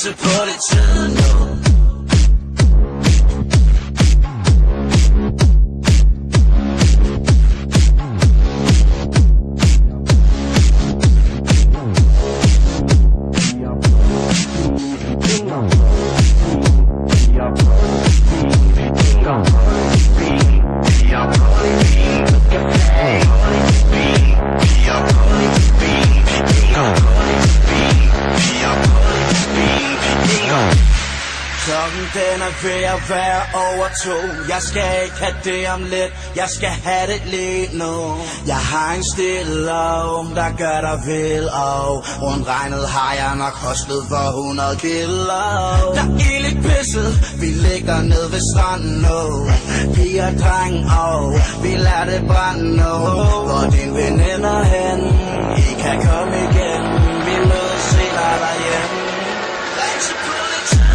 Langse på det tid nu. Klokken den er ved at være over 2. Jeg skal ikke have det om lidt, jeg skal have det lige nu. Jeg har en stille der gør dig vild, og rundt regnet har jeg nok hostlet for 100 kilo. Der er ild i pisset, vi ligger ned ved stranden nu. Piger, dreng, og vi lader det brænde nu. Hvor din veninder hen, I kan komme igen. Vi mødes senere derhjemme.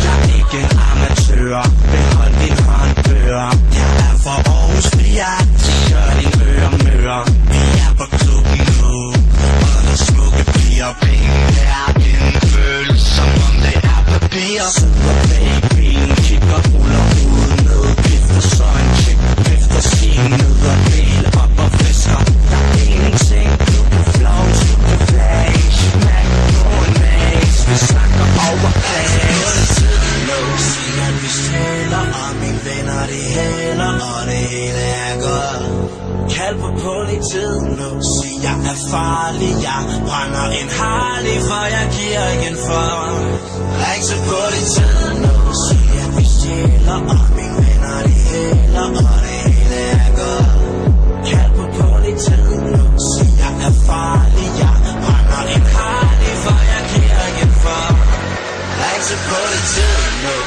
Jeg er ikke amatør, behold din håndbør. Jeg er for Aarhus Fiat, så gør din øre møre. Vi er på klubben nu, og der smukke piger. Penge er en følelse, som om det er papir. Sidder babyen, kigger, ruller ud ned. Gifter så en chick, efter sin ned og del op og fisker. Der er ingenting, du kan flows, du kan flash. Smack på en maze, vi snakker over plads. Sig at vi stjæler, og mine venner de hæler, og det hele er godt. Kald på politiet nu, sig jeg er farlig, jeg brænder en Harley, for jeg giver igen for. Ring til politiet nu, sig at vi stjæler, og mine venner de hæler, og det hele er godt. Kald på politiet nu, sig jeg er farlig, jeg brænder en Harley, for jeg giver igen for. Ring til politiet nu.